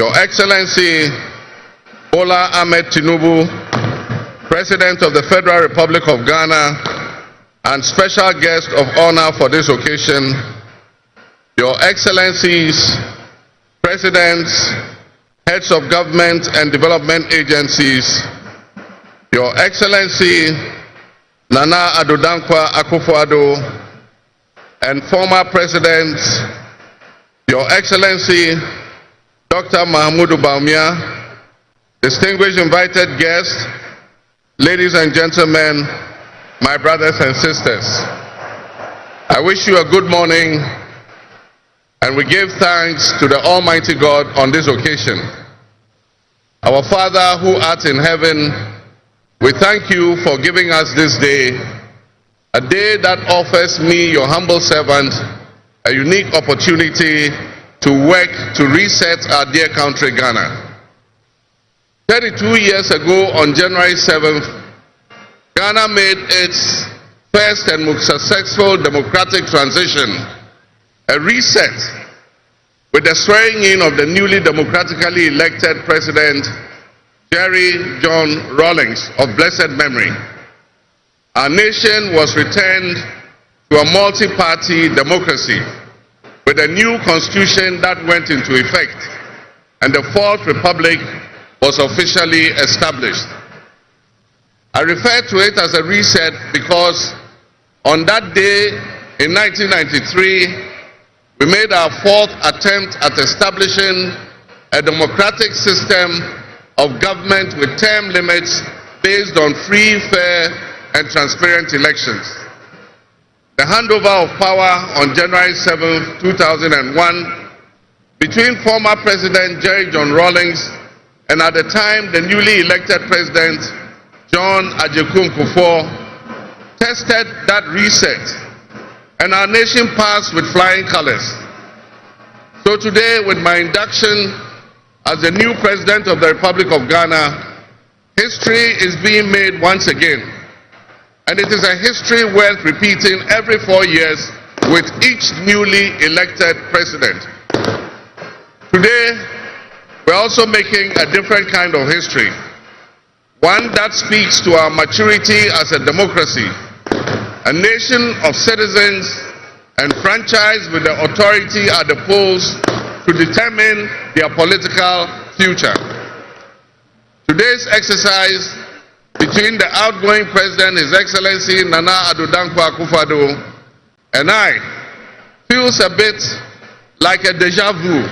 Your Excellency Bola Ahmed Tinubu, President of the Federal Republic of Ghana, and special guest of honor for this occasion, Your Excellencies, Presidents, Heads of Government and Development Agencies, Your Excellency Nana Addo Dankwa Akufo-Addo, and former Presidents, Your Excellency Dr. Mahamudu Bawumia, distinguished invited guests, ladies and gentlemen, my brothers and sisters. I wish you a good morning, and we give thanks to the Almighty God on this occasion. Our Father who art in heaven, we thank you for giving us this day, a day that offers me, your humble servant, a unique opportunity to work to reset our dear country, Ghana. 32 years ago, on January 7th, Ghana made its first and most successful democratic transition, a reset, with the swearing in of the newly democratically elected President, Jerry John Rawlings, of blessed memory. Our nation was returned to a multi-party democracy, with a new constitution that went into effect, and the Fourth Republic was officially established. I refer to it as a reset because on that day in 1993, we made our fourth attempt at establishing a democratic system of government with term limits based on free, fair, and transparent elections. The handover of power on January 7, 2001, between former President Jerry John Rawlings and at the time the newly elected President John Agyekum Kufuor, tested that reset, and our nation passed with flying colors. So today, with my induction as the new President of the Republic of Ghana, history is being made once again. And it is a history worth repeating every 4 years with each newly elected president. Today, we're also making a different kind of history, one that speaks to our maturity as a democracy, a nation of citizens enfranchised with the authority at the polls to determine their political future. Today's exercise between the outgoing President, His Excellency Nana Addo Dankwa Akufo-Addo, and I feels a bit like a deja vu.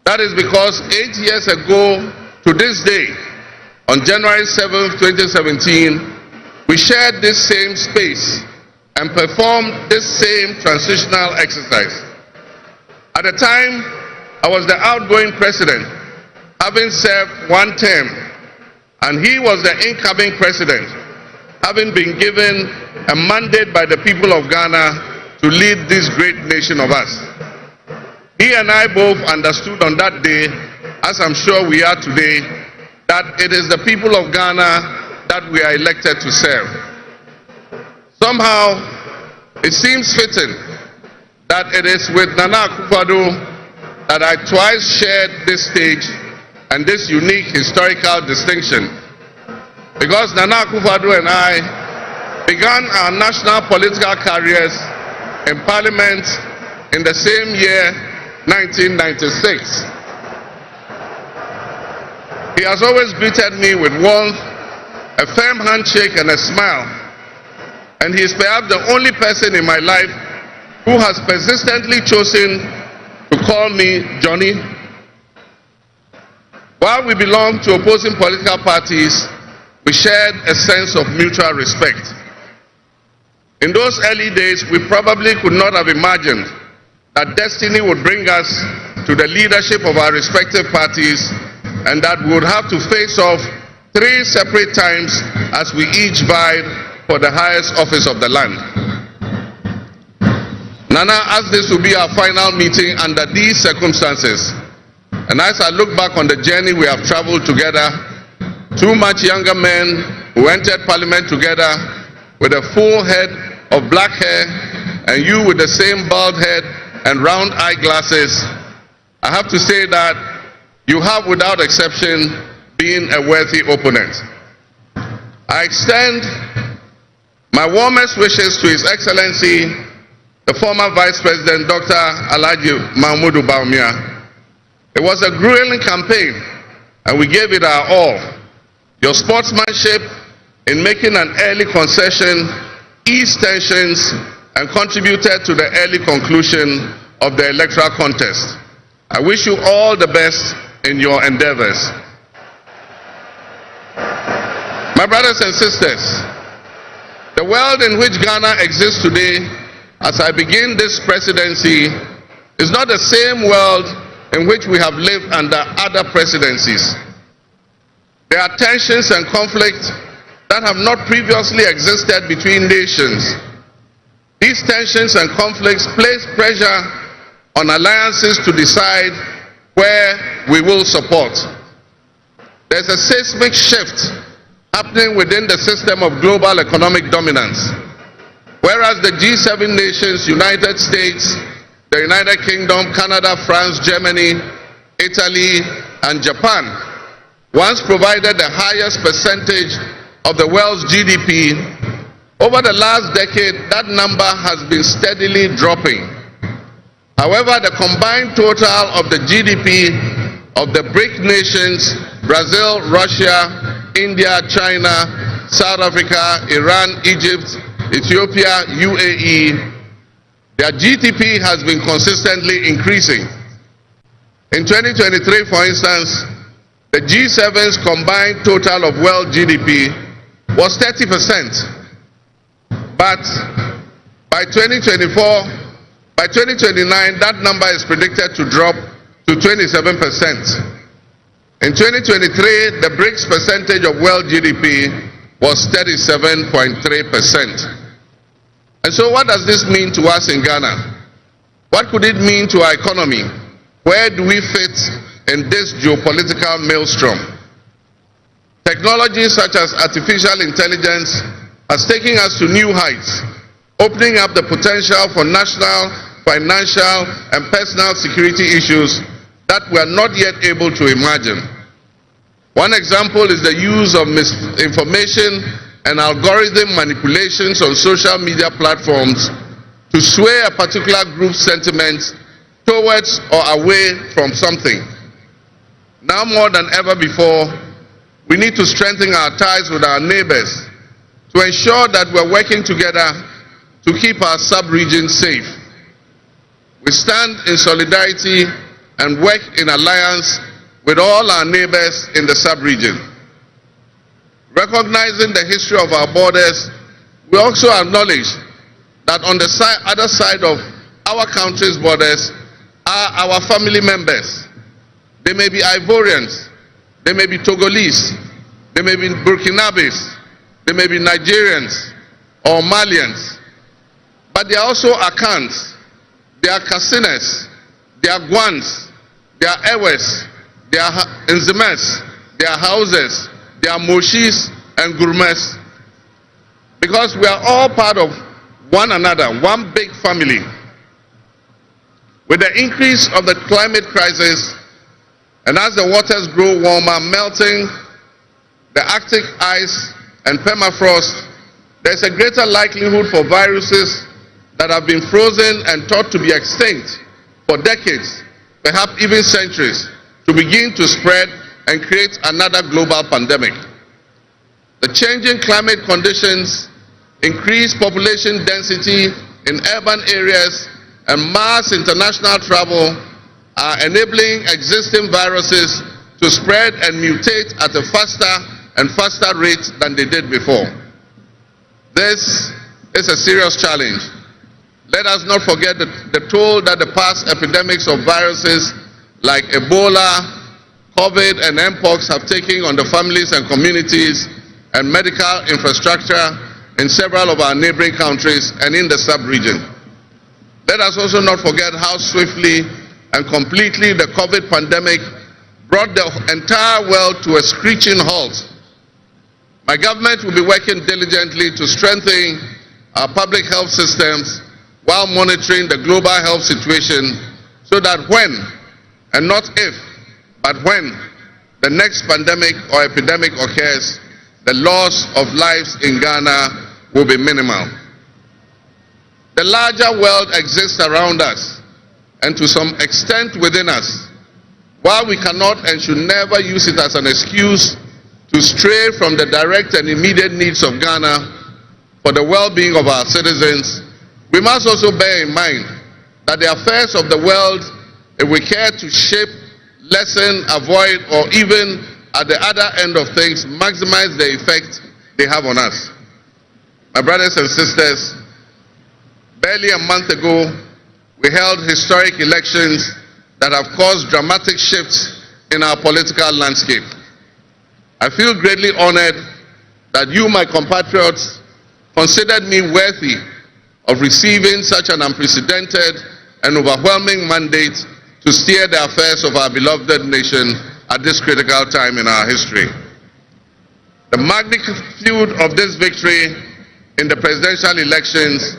That is because 8 years ago to this day, on January 7th, 2017, we shared this same space and performed this same transitional exercise. At the time, I was the outgoing President, having served one term, and he was the incoming President, having been given a mandate by the people of Ghana to lead this great nation of us. He and I both understood on that day, as I'm sure we are today, that it is the people of Ghana that we are elected to serve. Somehow, it seems fitting that it is with Nana Akufo-Addo that I twice shared this stage and this unique historical distinction, because Nana Akufo-Addo and I began our national political careers in Parliament in the same year, 1996. He has always greeted me with warmth, a firm handshake, and a smile, and he is perhaps the only person in my life who has persistently chosen to call me Johnny. While we belong to opposing political parties, we shared a sense of mutual respect. In those early days, we probably could not have imagined that destiny would bring us to the leadership of our respective parties, and that we would have to face off 3 separate times as we each vied for the highest office of the land. Nana, as this will be our final meeting under these circumstances, and as I look back on the journey we have traveled together, 2 much younger men who entered Parliament together with a full head of black hair, and you with the same bald head and round eyeglasses, I have to say that you have without exception been a worthy opponent. I extend my warmest wishes to His Excellency, the former Vice President, Dr. Alhaji Mahmoud Bawumia. It was a grueling campaign, and we gave it our all. Your sportsmanship in making an early concession eased tensions and contributed to the early conclusion of the electoral contest. I wish you all the best in your endeavors. My brothers and sisters, the world in which Ghana exists today, as I begin this presidency, is not the same world in which we have lived under other presidencies. There are tensions and conflicts that have not previously existed between nations. These tensions and conflicts place pressure on alliances to decide where we will support. There's a seismic shift happening within the system of global economic dominance. Whereas the G7 nations, United States, the United Kingdom, Canada, France, Germany, Italy, and Japan once provided the highest percentage of the world's GDP, over the last decade, that number has been steadily dropping. However, the combined total of the GDP of the BRIC nations, Brazil, Russia, India, China, South Africa, Iran, Egypt, Ethiopia, UAE, their GDP has been consistently increasing. In 2023, for instance, the G7's combined total of world GDP was 30%. But by 2029, that number is predicted to drop to 27%. In 2023, the BRICS percentage of world GDP was 37.3%. And so what does this mean to us in Ghana? What could it mean to our economy? Where do we fit in this geopolitical maelstrom? Technology such as artificial intelligence has taken us to new heights, opening up the potential for national, financial, and personal security issues that we are not yet able to imagine. One example is the use of misinformation and algorithm manipulations on social media platforms to sway a particular group's sentiments towards or away from something. Now more than ever before, we need to strengthen our ties with our neighbors to ensure that we're working together to keep our sub-region safe. We stand in solidarity and work in alliance with all our neighbors in the sub-region. Recognizing the history of our borders, we also acknowledge that on the other side of our country's borders are our family members. They may be Ivorians, they may be Togolese, they may be Burkinabes, they may be Nigerians or Malians, but they are also Akans, they are Kasinas, they are Gwans, they are Ewes, they are Nzemes, they are Hauses, they are Moshis and Gurmes, because we are all part of one another, one big family. With the increase of the climate crisis, and as the waters grow warmer, melting the Arctic ice and permafrost, there's a greater likelihood for viruses that have been frozen and thought to be extinct for decades, perhaps even centuries, to begin to spread and create another global pandemic. The changing climate conditions, increased population density in urban areas, and mass international travel are enabling existing viruses to spread and mutate at a faster and faster rate than they did before. This is a serious challenge. Let us not forget the toll that the past epidemics of viruses like Ebola, COVID, and Mpox have taken on the families and communities and medical infrastructure in several of our neighboring countries and in the sub-region. Let us also not forget how swiftly and completely the COVID pandemic brought the entire world to a screeching halt. My government will be working diligently to strengthen our public health systems while monitoring the global health situation so that when, and not if, But when the next pandemic or epidemic occurs, the loss of lives in Ghana will be minimal. The larger world exists around us and to some extent within us. While we cannot and should never use it as an excuse to stray from the direct and immediate needs of Ghana for the well-being of our citizens, we must also bear in mind that the affairs of the world, if we care to shape, lessen, avoid, or even at the other end of things, maximize the effect they have on us. My brothers and sisters, barely a month ago, we held historic elections that have caused dramatic shifts in our political landscape. I feel greatly honored that you, my compatriots, considered me worthy of receiving such an unprecedented and overwhelming mandate to steer the affairs of our beloved nation at this critical time in our history. The magnitude of this victory in the presidential elections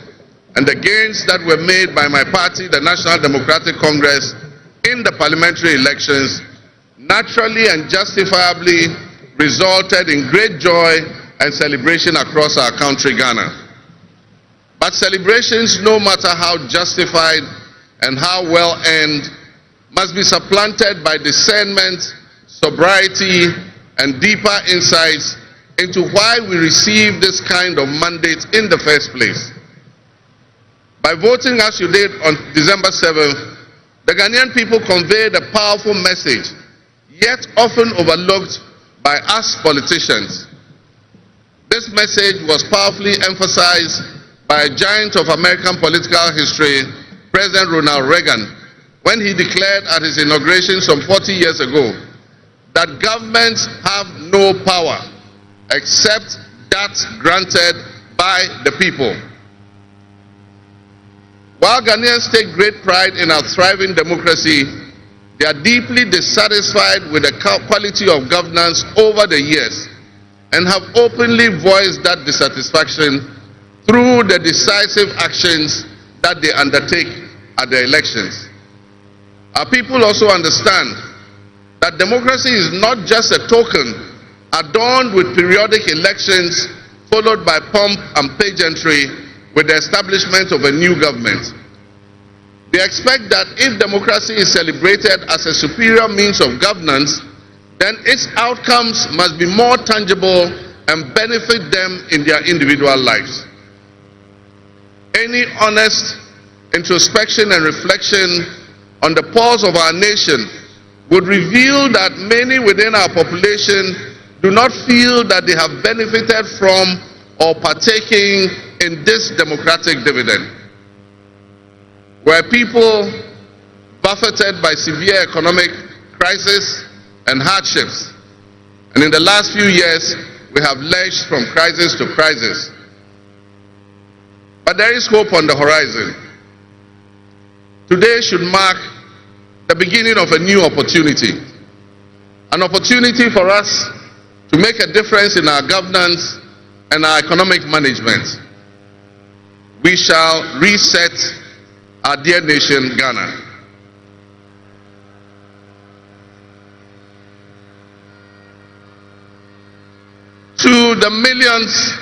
and the gains that were made by my party, the National Democratic Congress, in the parliamentary elections naturally and justifiably resulted in great joy and celebration across our country, Ghana. But celebrations, no matter how justified and how well earned, must be supplanted by discernment, sobriety, and deeper insights into why we received this kind of mandate in the first place. By voting as you did on December 7th, the Ghanaian people conveyed a powerful message, yet often overlooked by us politicians. This message was powerfully emphasized by a giant of American political history, President Ronald Reagan, when he declared at his inauguration some 40 years ago that governments have no power except that granted by the people. While Ghanaians take great pride in our thriving democracy, they are deeply dissatisfied with the quality of governance over the years and have openly voiced that dissatisfaction through the decisive actions that they undertake at the elections. Our people also understand that democracy is not just a token adorned with periodic elections followed by pomp and pageantry with the establishment of a new government. They expect that if democracy is celebrated as a superior means of governance, then its outcomes must be more tangible and benefit them in their individual lives. Any honest introspection and reflection on the pulse of our nation would reveal that many within our population do not feel that they have benefited from or partaking in this democratic dividend. Were people buffeted by severe economic crisis and hardships, and in the last few years we have lurched from crisis to crisis. But there is hope on the horizon. Today should mark the beginning of a new opportunity. An opportunity for us to make a difference in our governance and our economic management. We shall reset our dear nation, Ghana. To the millions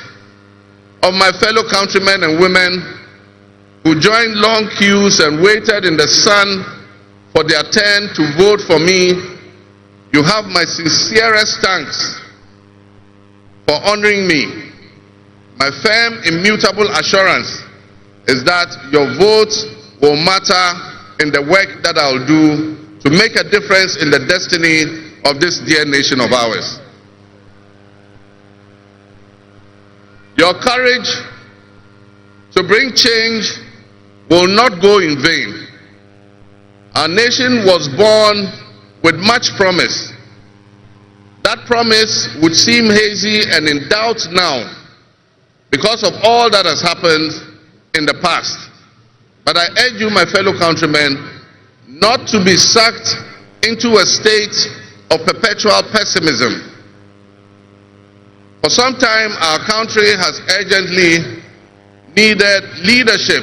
of my fellow countrymen and women who joined long queues and waited in the sun for their turn to vote for me, you have my sincerest thanks for honoring me. My firm, immutable assurance is that your vote will matter in the work that I'll do to make a difference in the destiny of this dear nation of ours. Your courage to bring change will not go in vain. Our nation was born with much promise. That promise would seem hazy and in doubt now because of all that has happened in the past. But I urge you, my fellow countrymen, not to be sucked into a state of perpetual pessimism. For some time, our country has urgently needed leadership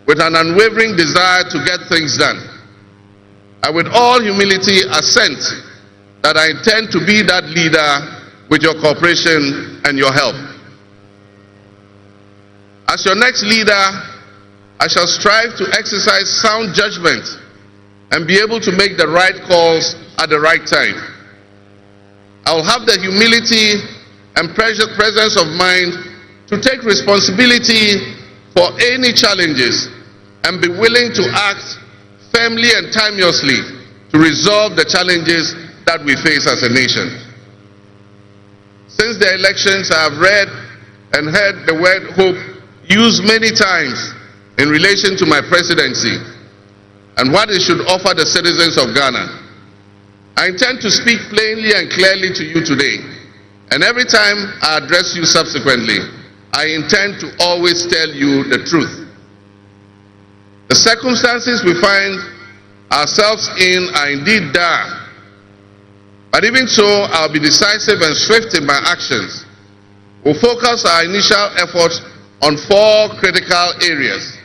with an unwavering desire to get things done. I with all humility assent that I intend to be that leader with your cooperation and your help. As your next leader, I shall strive to exercise sound judgment and be able to make the right calls at the right time. I will have the humility and presence of mind to take responsibility for any challenges and be willing to act firmly and timeously to resolve the challenges that we face as a nation. Since the elections, I have read and heard the word hope used many times in relation to my presidency and what it should offer the citizens of Ghana. I intend to speak plainly and clearly to you today, and every time I address you subsequently, I intend to always tell you the truth. The circumstances we find ourselves in are indeed dire, but even so, I'll be decisive and swift in my actions. We'll focus our initial efforts on 4 critical areas.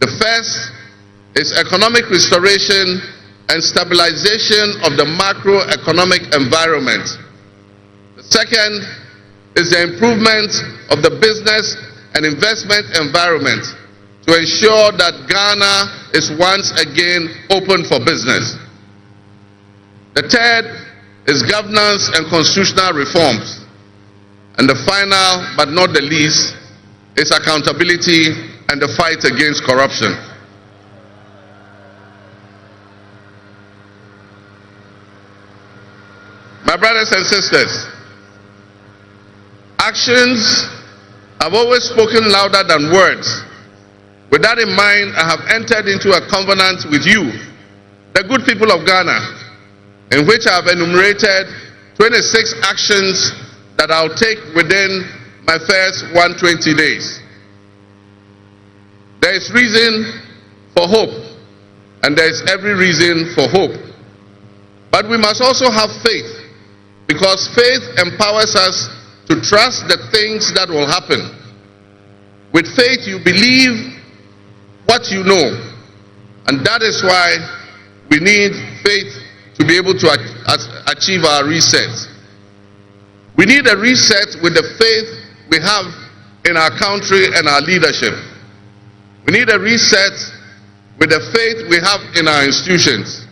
The first is economic restoration and stabilization of the macroeconomic environment. The second is the improvement of the business and investment environment to ensure that Ghana is once again open for business. The third is governance and constitutional reforms. And the final, but not the least, is accountability and the fight against corruption. My brothers and sisters, actions have always spoken louder than words. With that in mind, I have entered into a covenant with you, the good people of Ghana, in which I have enumerated 26 actions that I'll take within my first 120 days. There is reason for hope, and there is every reason for hope. But we must also have faith, because faith empowers us to trust the things that will happen. With faith, you believe what you know, and that is why we need faith to be able to achieve our reset. We need a reset with the faith we have in our country and our leadership. We need a reset with the faith we have in our institutions.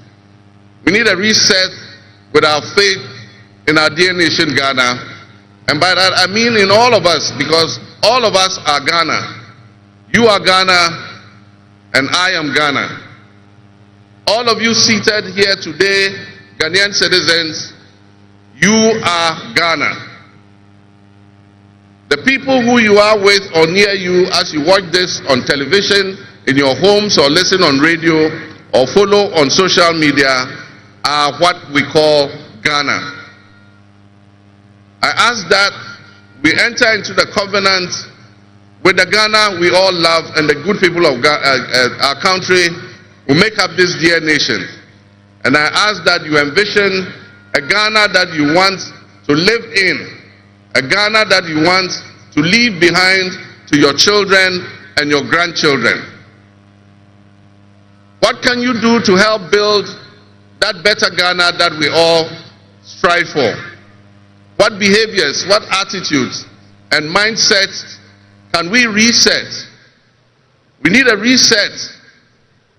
We need a reset with our faith in our dear nation Ghana. And by that I mean in all of us, because all of us are Ghana. You are Ghana and I am Ghana. All of you seated here today, Ghanaian citizens, you are Ghana. The people who you are with or near you as you watch this on television, in your homes, or listen on radio, or follow on social media are what we call Ghana. I ask that we enter into the covenant with the Ghana we all love and the good people of our country who make up this dear nation. And I ask that you envision a Ghana that you want to live in, a Ghana that you want to leave behind to your children and your grandchildren. What can you do to help build that better Ghana that we all strive for? What behaviors, what attitudes and mindsets can we reset? We need a reset,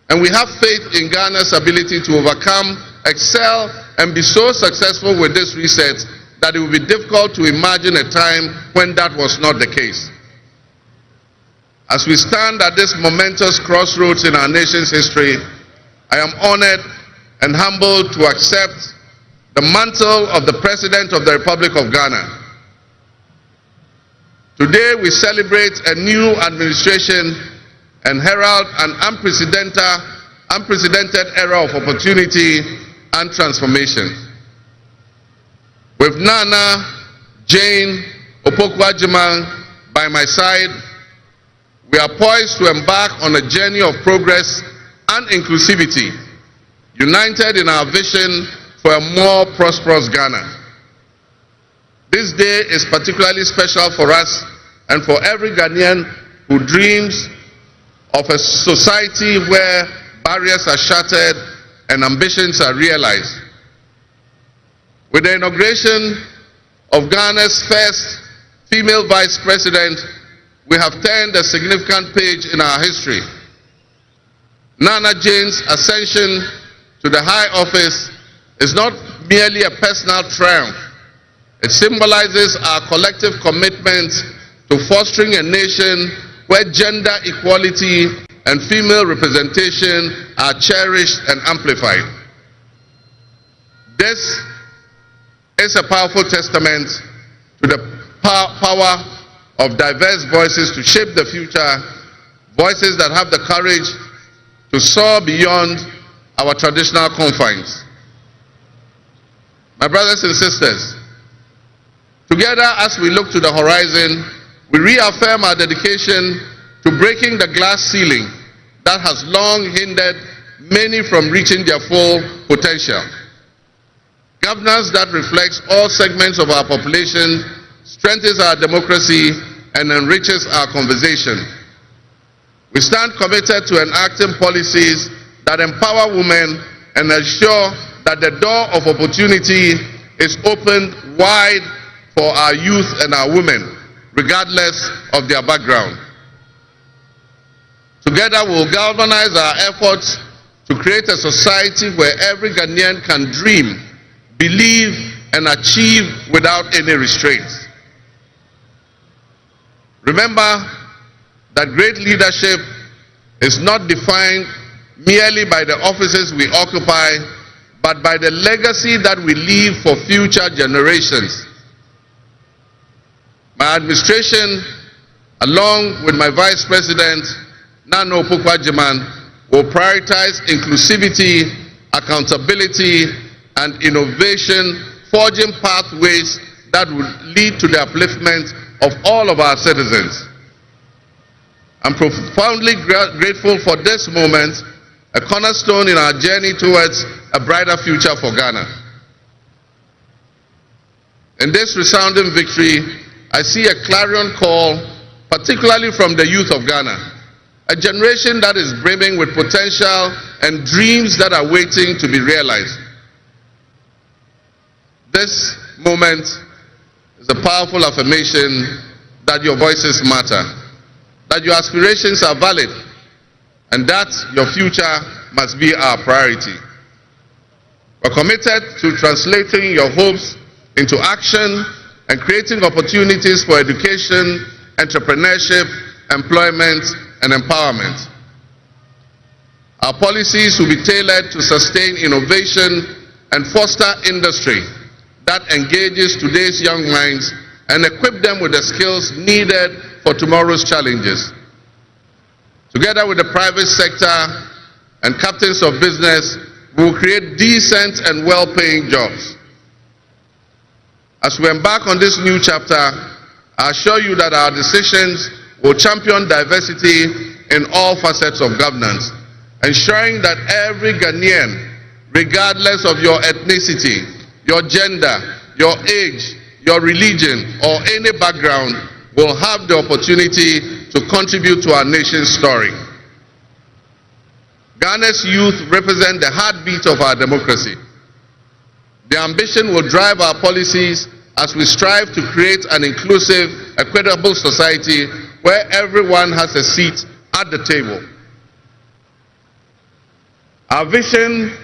and we have faith in Ghana's ability to overcome, excel, and be so successful with this reset that it will be difficult to imagine a time when that was not the case. As we stand at this momentous crossroads in our nation's history, I am honored and humbled to accept the mantle of the President of the Republic of Ghana. Today we celebrate a new administration and herald an unprecedented era of opportunity and transformation. With Nana Jane Opoku-Agyeman by my side, we are poised to embark on a journey of progress and inclusivity, united in our vision for a more prosperous Ghana. This day is particularly special for us and for every Ghanaian who dreams of a society where barriers are shattered and ambitions are realized. With the inauguration of Ghana's first female vice president, we have turned a significant page in our history. Nana Jane's ascension to the high office is not merely a personal triumph. It symbolizes our collective commitment to fostering a nation where gender equality and female representation are cherished and amplified. This is a powerful testament to the power of diverse voices to shape the future, voices that have the courage to soar beyond our traditional confines. My brothers and sisters, together as we look to the horizon, we reaffirm our dedication to breaking the glass ceiling that has long hindered many from reaching their full potential. Governance that reflects all segments of our population strengthens our democracy and enriches our conversation. We stand committed to enacting policies that empower women and ensure that the door of opportunity is opened wide for our youth and our women, regardless of their background. Together we'll galvanize our efforts to create a society where every Ghanaian can dream, believe, and achieve without any restraints. Remember that great leadership is not defined merely by the offices we occupy, but by the legacy that we leave for future generations. My administration, along with my Vice President, Nano Pukwajiman, will prioritize inclusivity, accountability, and innovation, forging pathways that will lead to the upliftment of all of our citizens. I'm profoundly grateful for this moment, a cornerstone in our journey towards a brighter future for Ghana. In this resounding victory, I see a clarion call, particularly from the youth of Ghana, a generation that is brimming with potential and dreams that are waiting to be realized. This moment is a powerful affirmation that your voices matter, that your aspirations are valid, and that your future must be our priority. We're committed to translating your hopes into action and creating opportunities for education, entrepreneurship, employment, and empowerment. Our policies will be tailored to sustain innovation and foster industry that engages today's young minds and equip them with the skills needed for tomorrow's challenges. Together with the private sector and captains of business, we will create decent and well-paying jobs. As we embark on this new chapter, I assure you that our decisions will champion diversity in all facets of governance, ensuring that every Ghanaian, regardless of your ethnicity, your gender, your age, your religion, or any background, will have the opportunity to contribute to our nation's story. Ghana's youth represent the heartbeat of our democracy. Their ambition will drive our policies as we strive to create an inclusive, equitable society where everyone has a seat at the table. Our vision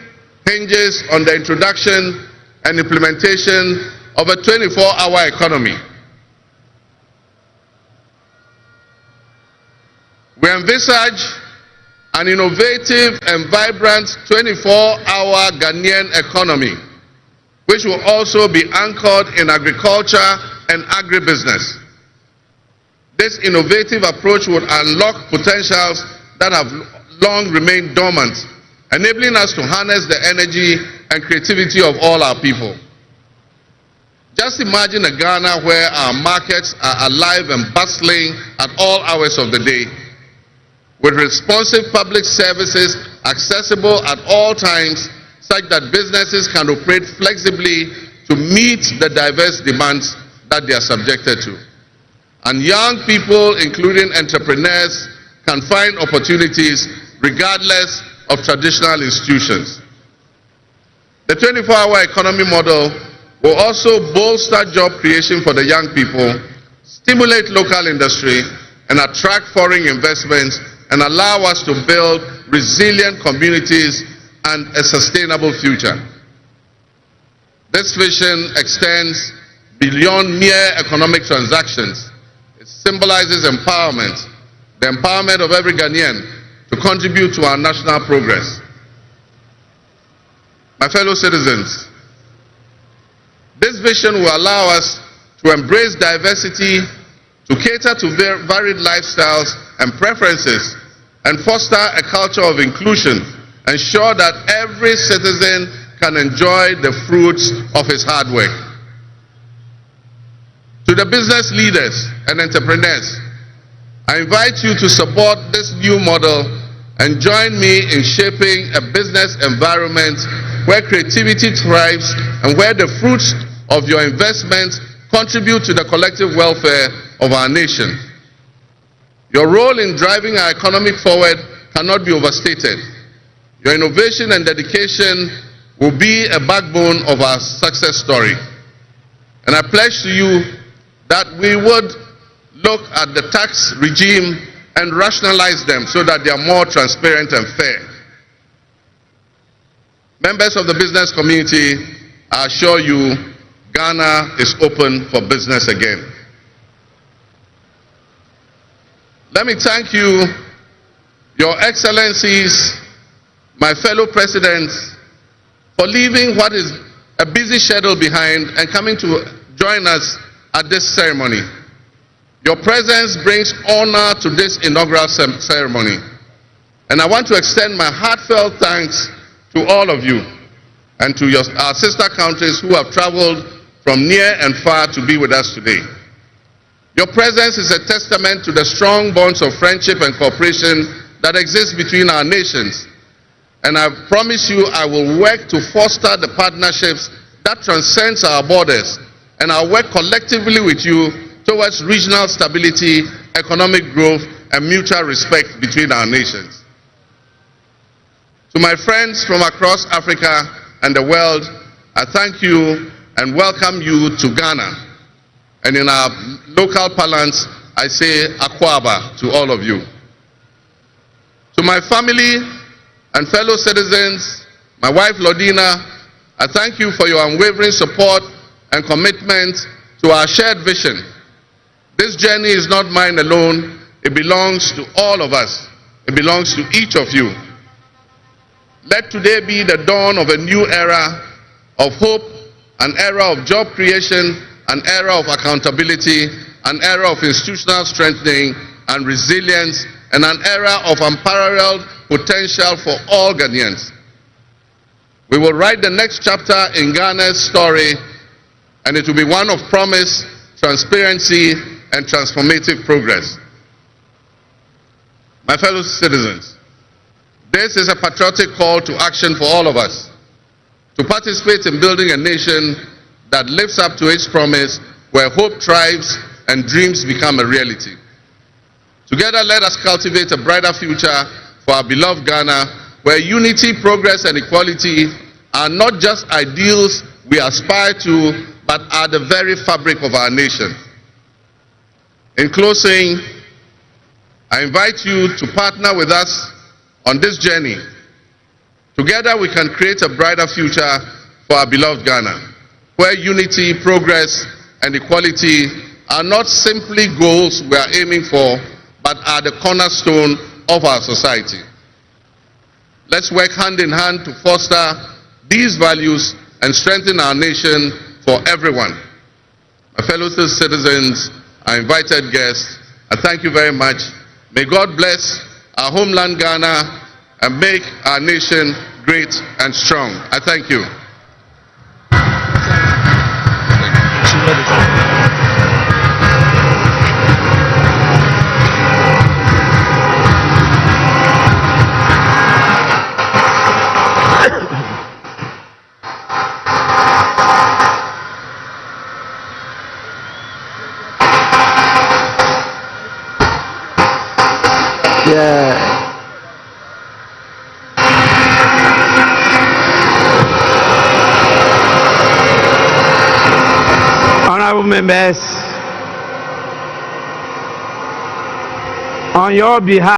hinges on the introduction and implementation of a 24-hour economy. We envisage an innovative and vibrant 24-hour Ghanaian economy, which will also be anchored in agriculture and agribusiness. This innovative approach will unlock potentials that have long remained dormant, enabling us to harness the energy and creativity of all our people. Just imagine a Ghana where our markets are alive and bustling at all hours of the day, with responsive public services accessible at all times, such that businesses can operate flexibly to meet the diverse demands that they are subjected to. And young people, including entrepreneurs, can find opportunities regardless of traditional institutions. The 24-hour economy model will also bolster job creation for the young people, stimulate local industry, and attract foreign investments, and allow us to build resilient communities and a sustainable future. This vision extends beyond mere economic transactions. It symbolizes empowerment, the empowerment of every Ghanaian to contribute to our national progress. My fellow citizens, this vision will allow us to embrace diversity, to cater to varied lifestyles and preferences, and foster a culture of inclusion, ensure that every citizen can enjoy the fruits of his hard work. To the business leaders and entrepreneurs, I invite you to support this new model and join me in shaping a business environment where creativity thrives and where the fruits of your investments contribute to the collective welfare of our nation. Your role in driving our economy forward cannot be overstated. Your innovation and dedication will be a backbone of our success story. And I pledge to you that we would look at the tax regime and rationalize them so that they are more transparent and fair. Members of the business community, I assure you, Ghana is open for business again. Let me thank you, Your Excellencies, my fellow presidents, for leaving what is a busy schedule behind and coming to join us at this ceremony. Your presence brings honor to this inaugural ceremony. And I want to extend my heartfelt thanks to all of you and to our sister countries who have traveled from near and far to be with us today. Your presence is a testament to the strong bonds of friendship and cooperation that exist between our nations. And I promise you I will work to foster the partnerships that transcends our borders, and I'll work collectively with you towards regional stability, economic growth, and mutual respect between our nations. To my friends from across Africa and the world, I thank you and welcome you to Ghana. And in our local parlance, I say Akwaba to all of you. To my family and fellow citizens, my wife Lodina, I thank you for your unwavering support and commitment to our shared vision. This journey is not mine alone, it belongs to all of us. It belongs to each of you. Let today be the dawn of a new era of hope, an era of job creation, an era of accountability, an era of institutional strengthening and resilience, and an era of unparalleled potential for all Ghanaians. We will write the next chapter in Ghana's story, and it will be one of promise, transparency, and transformative progress. My fellow citizens, this is a patriotic call to action for all of us to participate in building a nation that lives up to its promise, where hope thrives and dreams become a reality. Together, let us cultivate a brighter future for our beloved Ghana, where unity, progress, and equality are not just ideals we aspire to, but are the very fabric of our nation. In closing, I invite you to partner with us on this journey. Together, we can create a brighter future for our beloved Ghana, where unity, progress, and equality are not simply goals we are aiming for, but are the cornerstone of our society. Let's work hand in hand to foster these values and strengthen our nation for everyone. My fellow citizens, our invited guests, I thank you very much. May God bless our homeland Ghana and make our nation great and strong. I thank you. Yeah. honorable members, on your behalf,